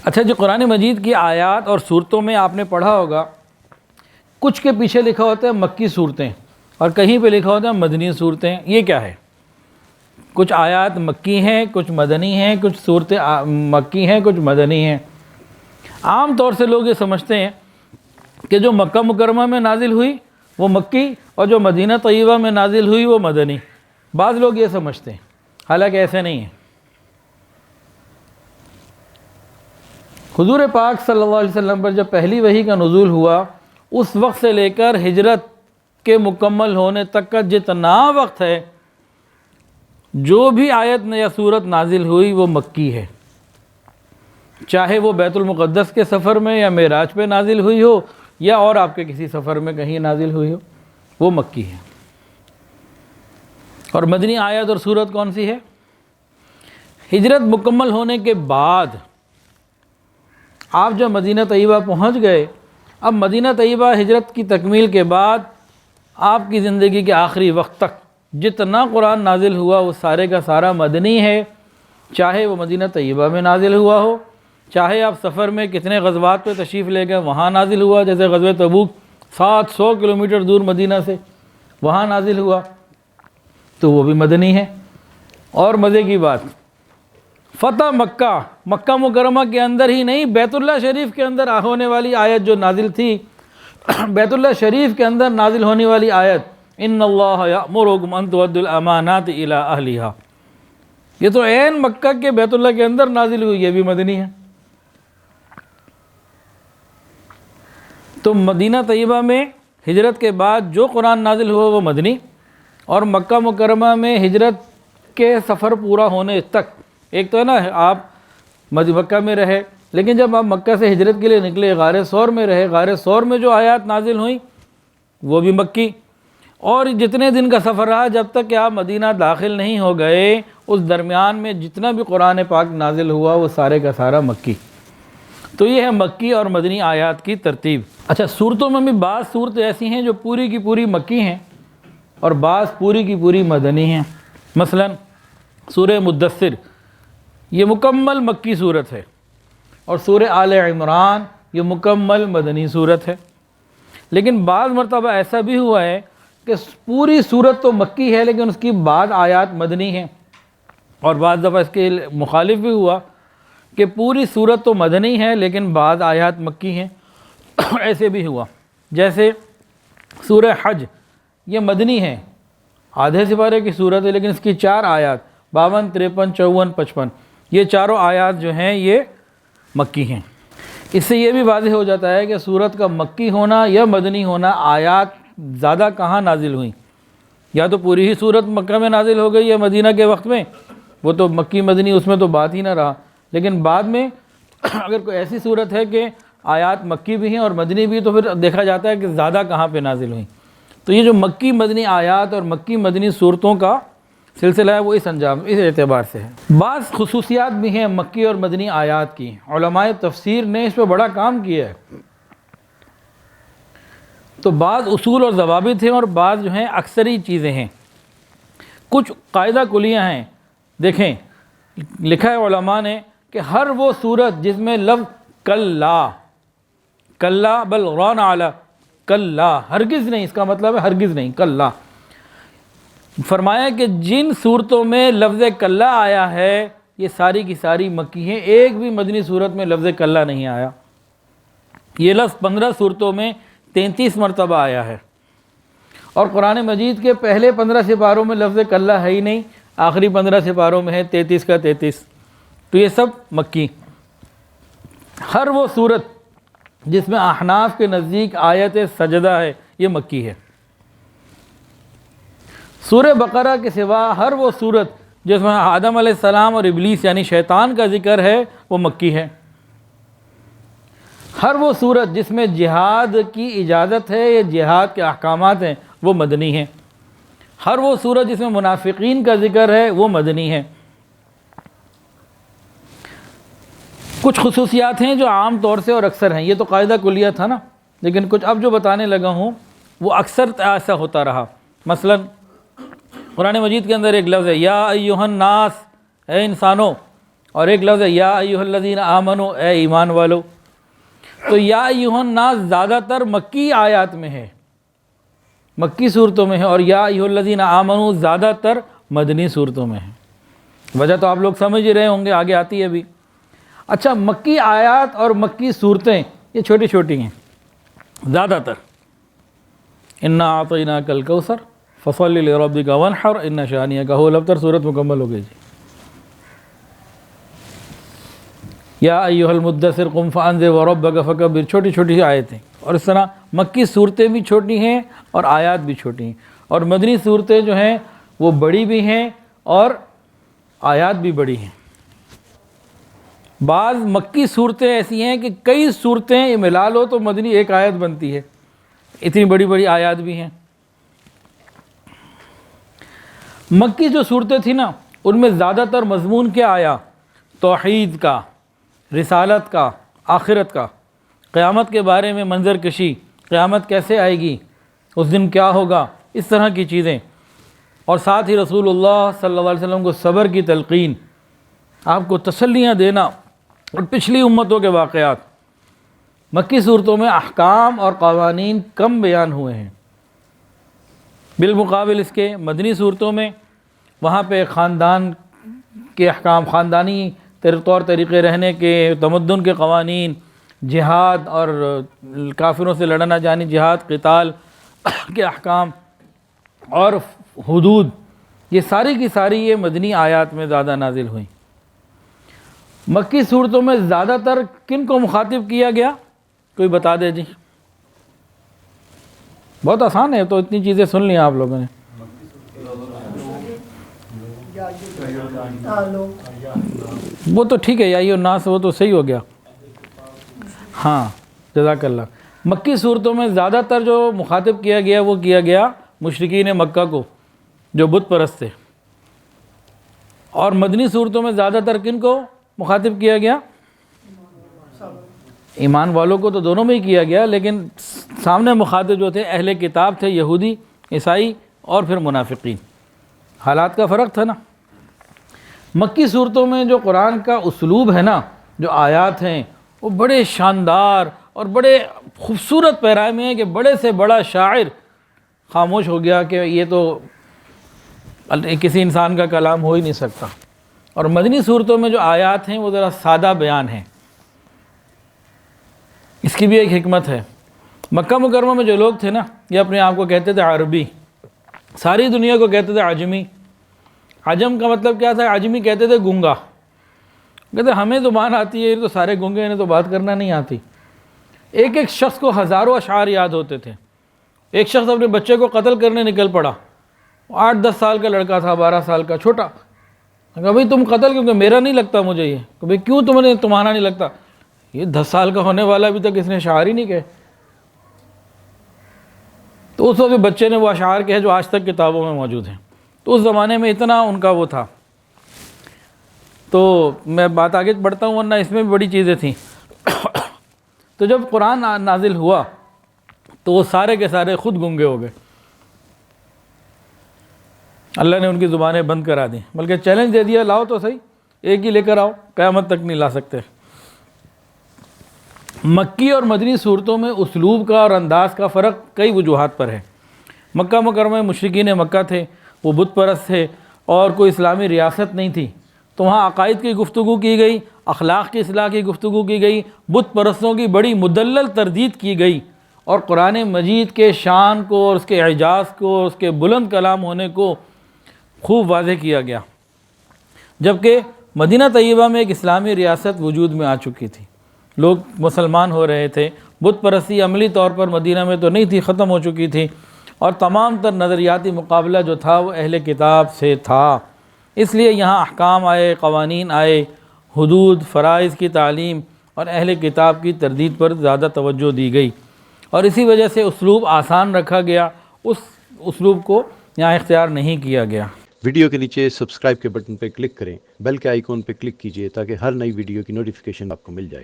اچھا جو قرآن مجید کی آیات اور صورتوں میں آپ نے پڑھا ہوگا، کچھ کے پیچھے لکھا ہوتا ہے مکی صورتیں اور کہیں پہ لکھا ہوتا ہے مدنی صورتیں، یہ کیا ہے؟ کچھ آیات مکی ہیں، کچھ مدنی ہیں، کچھ صورتیں مکی ہیں، کچھ مدنی ہیں۔ عام طور سے لوگ یہ سمجھتے ہیں کہ جو مکہ مکرمہ میں نازل ہوئی وہ مکی اور جو مدینہ طیبہ میں نازل ہوئی وہ مدنی، بعض لوگ یہ سمجھتے ہیں، حالانکہ ایسے نہیں ہے۔ حضور پاک صلی اللہ علیہ وسلم پر جب پہلی وحی کا نزول ہوا، اس وقت سے لے کر ہجرت کے مکمل ہونے تک کا جتنا وقت ہے، جو بھی آیت یا سورت نازل ہوئی وہ مکی ہے، چاہے وہ بیت المقدس کے سفر میں یا معراج پہ نازل ہوئی ہو یا اور آپ کے کسی سفر میں کہیں نازل ہوئی ہو، وہ مکی ہے۔ اور مدنی آیت اور سورت کون سی ہے؟ ہجرت مکمل ہونے کے بعد آپ جب مدینہ طیبہ پہنچ گئے، اب مدینہ طیبہ ہجرت کی تکمیل کے بعد آپ کی زندگی کے آخری وقت تک جتنا قرآن نازل ہوا وہ سارے کا سارا مدنی ہے، چاہے وہ مدینہ طیبہ میں نازل ہوا ہو، چاہے آپ سفر میں کتنے غزوات پہ تشریف لے گئے وہاں نازل ہوا، جیسے غزوہ تبوک 700 کلومیٹر دور مدینہ سے وہاں نازل ہوا تو وہ بھی مدنی ہے۔ اور مزے کی بات، فتح مکہ مکرمہ کے اندر ہی نہیں، بیت اللہ شریف کے اندر ہونے والی آیت جو نازل تھی، بیت اللہ شریف کے اندر نازل ہونے والی آیت ان اللہ یأمرکم ان تؤدوا الامانات الی اہلھا، یہ تو عین مکہ کے بیت اللہ کے اندر نازل ہوئی، یہ بھی مدنی ہے۔ تو مدینہ طیبہ میں ہجرت کے بعد جو قرآن نازل ہوا وہ مدنی، اور مکہ مکرمہ میں ہجرت کے سفر پورا ہونے تک، ایک تو ہے نا آپ مکہ میں رہے، لیکن جب آپ مکہ سے ہجرت کے لیے نکلے غار ثور میں رہے، غار ثور میں جو آیات نازل ہوئیں وہ بھی مکی، اور جتنے دن کا سفر رہا جب تک کہ آپ مدینہ داخل نہیں ہو گئے، اس درمیان میں جتنا بھی قرآن پاک نازل ہوا وہ سارے کا سارا مکی۔ تو یہ ہے مکی اور مدنی آیات کی ترتیب۔ اچھا صورتوں میں بھی بعض صورتیں ایسی ہیں جو پوری کی پوری مکی ہیں اور بعض پوری کی پوری مدنی ہیں۔ مثلا سورہ مدثر یہ مکمل مکی صورت ہے، اور سورہ آل عمران یہ مکمل مدنی صورت ہے۔ لیکن بعض مرتبہ ایسا بھی ہوا ہے کہ پوری صورت تو مکی ہے لیکن اس کی بعض آیات مدنی ہیں، اور بعض دفعہ اس کے مخالف بھی ہوا کہ پوری صورت تو مدنی ہے لیکن بعض آیات مکی ہیں، ایسے بھی ہوا۔ جیسے سورہ حج یہ مدنی ہے، آدھے سپارے کی صورت ہے لیکن اس کی 4 آیات 52، 53، 54، 55 یہ چاروں آیات جو ہیں یہ مکی ہیں۔ اس سے یہ بھی واضح ہو جاتا ہے کہ سورت کا مکی ہونا یا مدنی ہونا آیات زیادہ کہاں نازل ہوئیں، یا تو پوری ہی صورت مکہ میں نازل ہو گئی یا مدینہ کے وقت میں، وہ تو مکی مدنی اس میں تو بات ہی نہ رہا، لیکن بعد میں اگر کوئی ایسی صورت ہے کہ آیات مکی بھی ہیں اور مدنی بھی، تو پھر دیکھا جاتا ہے کہ زیادہ کہاں پہ نازل ہوئیں۔ تو یہ جو مکی مدنی آیات اور مکی مدنی صورتوں کا سلسلہ ہے وہ اس اعتبار سے ہے۔ بعض خصوصیات بھی ہیں مکی اور مدنی آیات کی، علماء تفسیر نے اس پہ بڑا کام کیا ہے۔ تو بعض اصول اور ضوابط ہیں اور بعض جو ہیں اکثری چیزیں ہیں، کچھ قاعدہ کلیہ ہیں۔ دیکھیں لکھا ہے علماء نے کہ ہر وہ صورت جس میں لفظ کلا بل غران علی کلا، ہرگز نہیں، اس کا مطلب ہے ہرگز نہیں، کلا، فرمایا کہ جن صورتوں میں لفظ کلا آیا ہے یہ ساری کی ساری مکی ہیں، ایک بھی مدنی صورت میں لفظ کلا نہیں آیا۔ یہ لفظ 15 صورتوں میں 33 مرتبہ آیا ہے، اور قرآن مجید کے پہلے 15 سپاروں میں لفظ کلا ہے ہی نہیں، آخری 15 سپاروں میں ہے 33 کا 33۔ تو یہ سب مکی۔ ہر وہ صورت جس میں احناف کے نزدیک آیت سجدہ ہے یہ مکی ہے۔ سورہ بقرہ کے سوا ہر وہ صورت جس میں آدم علیہ السلام اور ابلیس یعنی شیطان کا ذکر ہے وہ مکی ہے۔ ہر وہ صورت جس میں جہاد کی اجازت ہے یا جہاد کے احکامات ہیں وہ مدنی ہے۔ ہر وہ صورت جس میں منافقین کا ذکر ہے وہ مدنی ہے۔ کچھ خصوصیات ہیں جو عام طور سے اور اکثر ہیں، یہ تو قاعدہ کلیہ تھا نا، لیکن کچھ اب جو بتانے لگا ہوں وہ اکثر ایسا ہوتا رہا۔ مثلا قرآن مجید کے اندر ایک لفظ ہے یا ایھا الناس، اے انسانوں، اور ایک لفظ ہے یا ایھا الذین آمنو، اے ایمان والو. تو یا ایھا الناس زیادہ تر مکی آیات میں ہے، مکی صورتوں میں ہے، اور یا ایھا الذین آمنو زیادہ تر مدنی صورتوں میں ہے. وجہ تو آپ لوگ سمجھ ہی رہے ہوں گے، آگے آتی ہے ابھی. اچھا، مکی آیات اور مکی صورتیں یہ چھوٹی چھوٹی ہیں زیادہ تر. انا اعطیناک الکوثر فصل لربک وانحر ان شانئک ھو الابتر، صورت مکمل ہو گئی جی. یا ایھا المدثر قم فانذر وربک فکبر، چھوٹی چھوٹی آیتیں. اور اس طرح مکی صورتیں بھی چھوٹی ہیں اور آیات بھی چھوٹی ہیں، اور مدنی صورتیں جو ہیں وہ بڑی بھی ہیں اور آیات بھی بڑی ہیں. بعض مکی صورتیں ایسی ہیں کہ کئی صورتیں ملا لو تو مدنی ایک آیت بنتی ہے، اتنی بڑی بڑی آیات بھی ہیں. مکی جو صورتیں تھیں نا، ان میں زیادہ تر مضمون کیا آیا؟ توحید کا، رسالت کا، آخرت کا، قیامت کے بارے میں منظر کشی، قیامت کیسے آئے گی، اس دن کیا ہوگا، اس طرح کی چیزیں. اور ساتھ ہی رسول اللہ صلی اللہ علیہ وسلم کو صبر کی تلقین، آپ کو تسلیاں دینا، اور پچھلی امتوں کے واقعات. مکی صورتوں میں احکام اور قوانین کم بیان ہوئے ہیں، بالمقابل اس کے مدنی صورتوں میں وہاں پہ خاندان کے احکام، خاندانی طور طریقے رہنے کے، تمدن کے قوانین، جہاد اور کافروں سے لڑنا جانی جہاد، قتال کے احکام اور حدود، یہ ساری کی ساری یہ مدنی آیات میں زیادہ نازل ہوئیں. مکی صورتوں میں زیادہ تر کن کو مخاطب کیا گیا؟ کوئی بتا دے جی. بہت آسان ہے، تو اتنی چیزیں سن لی آپ لوگوں نے. وہ تو ٹھیک ہے، یا ایھا الناس وہ تو صحیح ہو گیا. ہاں جزاک اللہ. مکی صورتوں میں زیادہ تر جو مخاطب کیا گیا وہ کیا گیا مشرکین مکہ کو جو بت پرست تھے. اور مدنی صورتوں میں زیادہ تر کن کو مخاطب کیا گیا؟ ایمان والوں کو تو دونوں میں ہی کیا گیا، لیکن سامنے مخاطب جو تھے اہل کتاب تھے، یہودی، عیسائی اور پھر منافقین. حالات کا فرق تھا نا. مکی صورتوں میں جو قرآن کا اسلوب ہے نا، جو آیات ہیں وہ بڑے شاندار اور بڑے خوبصورت پیرائے میں ہیں کہ بڑے سے بڑا شاعر خاموش ہو گیا کہ یہ تو کسی انسان کا کلام ہو ہی نہیں سکتا. اور مدنی صورتوں میں جو آیات ہیں وہ ذرا سادہ بیان ہیں. اس کی بھی ایک حکمت ہے. مکہ مکرمہ میں جو لوگ تھے نا، یہ اپنے آپ کو کہتے تھے عربی، ساری دنیا کو کہتے تھے عجمی. عجم کا مطلب کیا تھا؟ عجمی کہتے تھے گونگا. کہتے ہمیں زبان آتی ہے، یہ تو سارے گونگے، انہیں تو بات کرنا نہیں آتی. ایک ایک شخص کو ہزاروں اشعار یاد ہوتے تھے. ایک شخص اپنے بچے کو قتل کرنے نکل پڑا، 8-10 سال کا لڑکا تھا، 12 سال کا چھوٹا. کہا بھائی تم قتل کیونکہ میرا نہیں لگتا مجھے یہ. کہ بھائی کیوں تمہارا نہیں لگتا؟ یہ 10 سال کا ہونے والا ابھی تک اس نے اشعار ہی نہیں کہے. تو اس وقت بچے نے وہ اشعار کہے جو آج تک کتابوں میں موجود ہیں. تو اس زمانے میں اتنا ان کا وہ تھا. تو میں بات آگے بڑھتا ہوں ورنہ اس میں بھی بڑی چیزیں تھیں. تو جب قرآن نازل ہوا تو وہ سارے کے سارے خود گنگے ہو گئے. اللہ نے ان کی زبانیں بند کرا دیں، بلکہ چیلنج دے دیا لاؤ تو صحیح، ایک ہی لے کر آؤ، قیامت تک نہیں لا سکتے. مکی اور مدنی صورتوں میں اسلوب کا اور انداز کا فرق کئی وجوہات پر ہے. مکہ مکرمہ میں مشرکین مکہ تھے، وہ بت پرست تھے اور کوئی اسلامی ریاست نہیں تھی. تو وہاں عقائد کی گفتگو کی گئی، اخلاق کی اصلاح کی گفتگو کی گئی، بت پرستوں کی بڑی مدلل تردید کی گئی، اور قرآن مجید کے شان کو اور اس کے اعجاز کو اور اس کے بلند کلام ہونے کو خوب واضح کیا گیا. جبکہ مدینہ طیبہ میں ایک اسلامی ریاست وجود میں آ چکی تھی، لوگ مسلمان ہو رہے تھے. بت پرستی عملی طور پر مدینہ میں تو نہیں تھی، ختم ہو چکی تھی، اور تمام تر نظریاتی مقابلہ جو تھا وہ اہل کتاب سے تھا. اس لیے یہاں احکام آئے، قوانین آئے، حدود، فرائض کی تعلیم اور اہل کتاب کی تردید پر زیادہ توجہ دی گئی، اور اسی وجہ سے اسلوب آسان رکھا گیا، اس اسلوب کو یہاں اختیار نہیں کیا گیا. ویڈیو کے نیچے سبسکرائب کے بٹن پہ کلک کریں، بیل کے آئیکن پہ کلک کیجئے تاکہ ہر نئی ویڈیو کی نوٹیفیکیشن آپ کو مل جائے.